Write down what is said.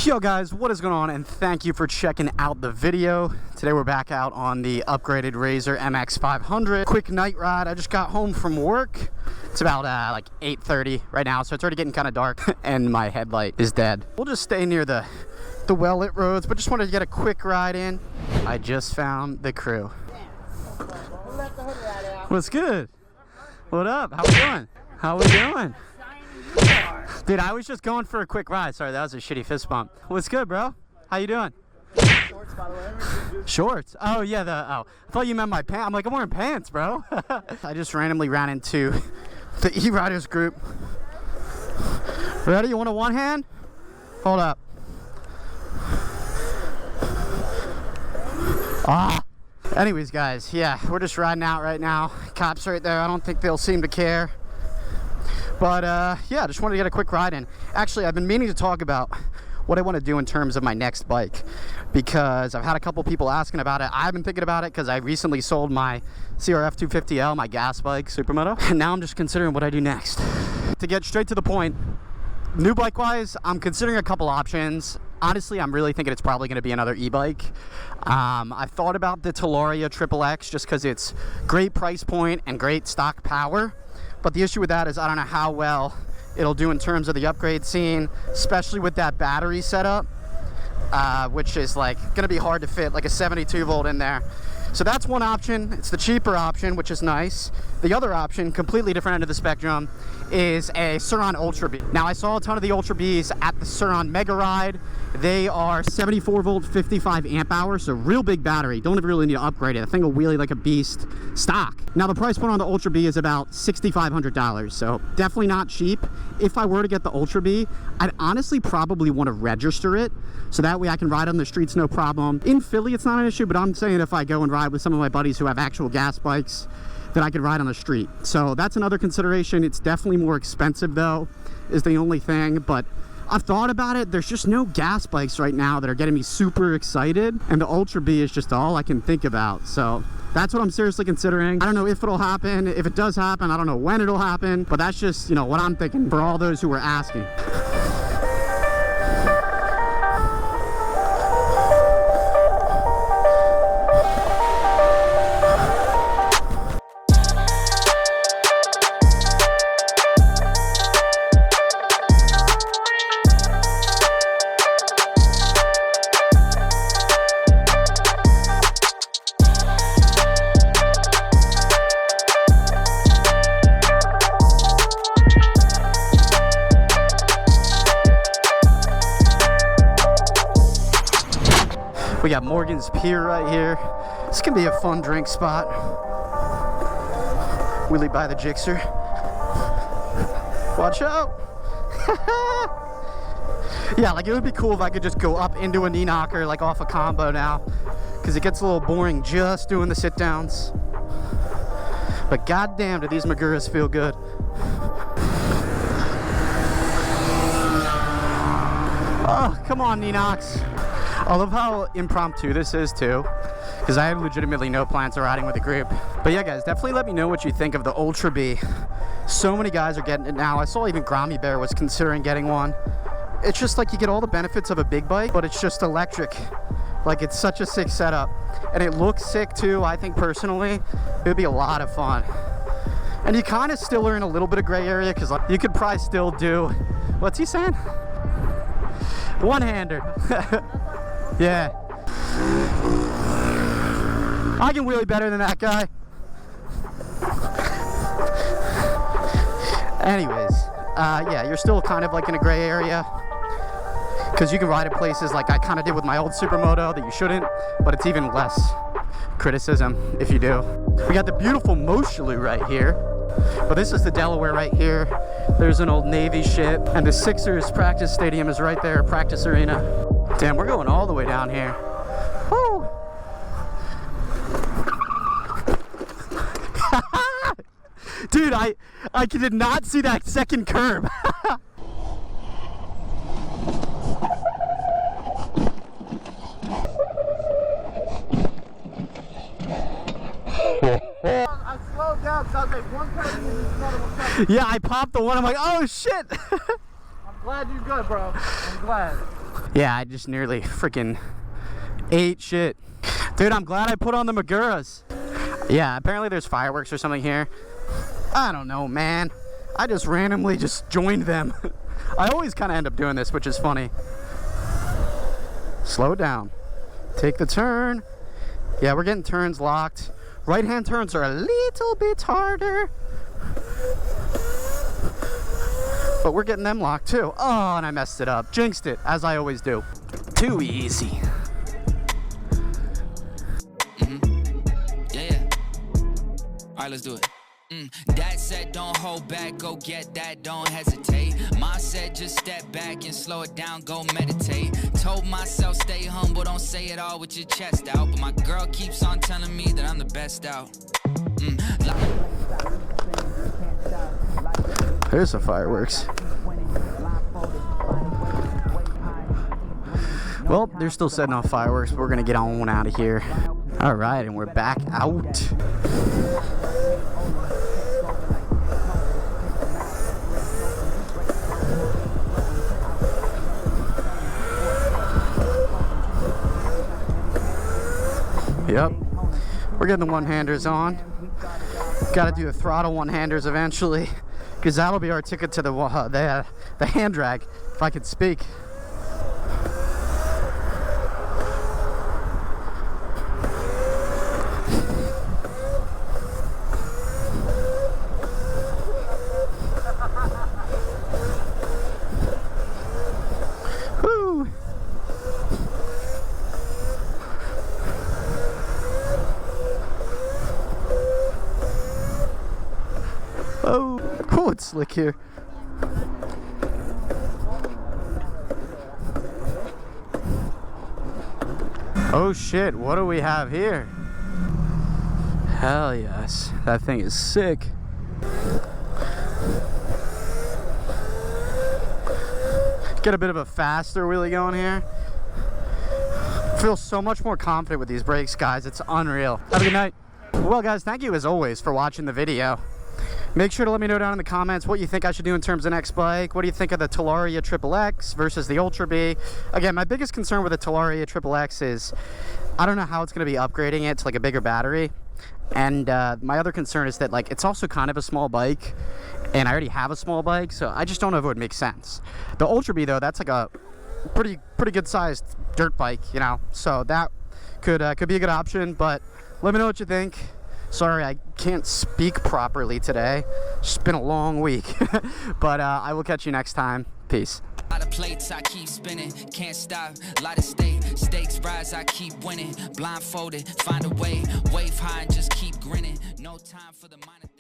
Yo guys, what is going on, and thank you for checking out the video. Today we're back out on the upgraded Razor MX 500. Quick night ride. I just got home from work. It's about like 8:30 right now, so it's already getting kind of dark and my headlight is dead. We'll just stay near the well-lit roads, but just wanted to get a quick ride in. I just found the crew. What's good? What up? How we doing? How we doing? Dude, I was just going for a quick ride. Sorry, that was a shitty fist bump. What's good, bro? How you doing? Shorts, by the way. Shorts? Oh, yeah, I thought you meant my pants. I'm like, I'm wearing pants, bro. I just randomly ran into the E-Riders group. Ready? You want a one hand? Hold up. Anyways, guys, yeah, we're just riding out right now. Cops right there. I don't think they'll seem to care. But yeah, just wanted to get a quick ride in. Actually, I've been meaning to talk about what I want to do in terms of my next bike, because I've had a couple people asking about it. I've been thinking about it because I recently sold my CRF 250L, my gas bike, Supermoto, and now I'm just considering what I do next. To get straight to the point, new bike wise, I'm considering a couple options. Honestly, I'm really thinking it's probably going to be another e-bike. I've thought about the Talaria XXX just because it's great price point and great stock power. But the issue with that is I don't know how well it'll do in terms of the upgrade scene, especially with that battery setup, which is like going to be hard to fit like a 72 volt in there. So that's one option. It's the cheaper option, which is nice. The other option, completely different end of the spectrum, is a Sur-Ron Ultra B. Now, I saw a ton of the Ultra Bs at the Sur-Ron Mega Ride. They are 74 volt, 55 amp hours, so real big battery. Don't even really need to upgrade it. The thing will wheelie like a beast stock. Now, the price point on the Ultra B is about $6,500, so definitely not cheap. If I were to get the Ultra B, I'd honestly probably want to register it, so that way I can ride on the streets no problem. In Philly, it's not an issue, but I'm saying if I go and ride with some of my buddies who have actual gas bikes, that I could ride on the street. So that's another consideration. It's definitely more expensive though, is the only thing, but I've thought about it. There's just no gas bikes right now that are getting me super excited, and the Ultra B is just all I can think about. So that's what I'm seriously considering. I don't know if it'll happen. If it does happen, I don't know when it'll happen, but that's just, you know, what I'm thinking for all those who are asking. We got Morgan's Pier right here. This can be a fun drink spot. Wheelie by the Jixer. Watch out! Yeah, like it would be cool if I could just go up into a knee knocker, like off a combo now, because it gets a little boring just doing the sit downs. But goddamn, do these Maguras feel good. Oh, come on, knee knocks. I love how impromptu this is too, because I have legitimately no plans of riding with a group. But yeah, guys, definitely let me know what you think of the Ultra B. So many guys are getting it now. I saw even Grommy Bear was considering getting one. It's just like you get all the benefits of a big bike, but it's just electric. Like, it's such a sick setup, and it looks sick too. I think personally it would be a lot of fun, and you kind of still are in a little bit of gray area, because like, you could probably still do, what's he saying, one-hander. Yeah. I can wheelie better than that guy. Anyways, yeah, you're still kind of like in a gray area, because you can ride at places like I kind of did with my old Supermoto that you shouldn't, but it's even less criticism if you do. We got the beautiful Moshulu right here, but this is the Delaware right here. There's an old Navy ship, and the Sixers practice stadium is right there, practice arena. Damn, we're going all the way down here. Woo! Dude, I did not see that second curb. I slowed down because I was like, one person and this another one coming. Yeah, I popped the one. I'm like, oh shit. I'm glad you're good, bro. I'm glad. Yeah, I just nearly freaking ate shit. Dude, I'm glad I put on the Maguras. Yeah, apparently there's fireworks or something here. I don't know, man. I just randomly just joined them. I always kind of end up doing this, which is funny. Slow down. Take the turn. Yeah, we're getting turns locked. Right-hand turns are a little bit harder. But we're getting them locked too. Oh, and I messed it up. Jinxed it, as I always do. Too easy. Yeah. All right, let's do it. Dad said don't hold back, go get that, don't hesitate. Mom said just step back and slow it down, go meditate. Told myself stay humble, don't say it all with your chest out. But my girl keeps on telling me that I'm the best out. There's some fireworks. Well, they're still setting off fireworks, but we're gonna get on out of here. All right, and we're back out. Yep, we're getting the one-handers on. Got to do the throttle one-handers eventually, because that'll be our ticket to the hand drag, if I could speak. Woo! Oh, it's slick here. Oh shit, what do we have here? Hell yes, that thing is sick. Get a bit of a faster wheelie going here. Feel so much more confident with these brakes, guys. It's unreal. Have a good night. Well, guys, thank you as always for watching the video. Make sure to let me know down in the comments what you think I should do in terms of next bike. What do you think of the Talaria XXX versus the Ultra B? Again, my biggest concern with the Talaria XXX is I don't know how it's going to be upgrading it to like a bigger battery. And my other concern is that like it's also kind of a small bike, and I already have a small bike, so I just don't know if it would make sense. The Ultra B though, that's like a pretty good sized dirt bike, you know, so that could be a good option. But let me know what you think. Sorry, I can't speak properly today. It's been a long week. But I will catch you next time. Peace. A lot of plates I keep spinning, can't stop. A lot of stakes rise, I keep winning. Blindfolded, find a way, wave high and just keep grinning. No time for the minor.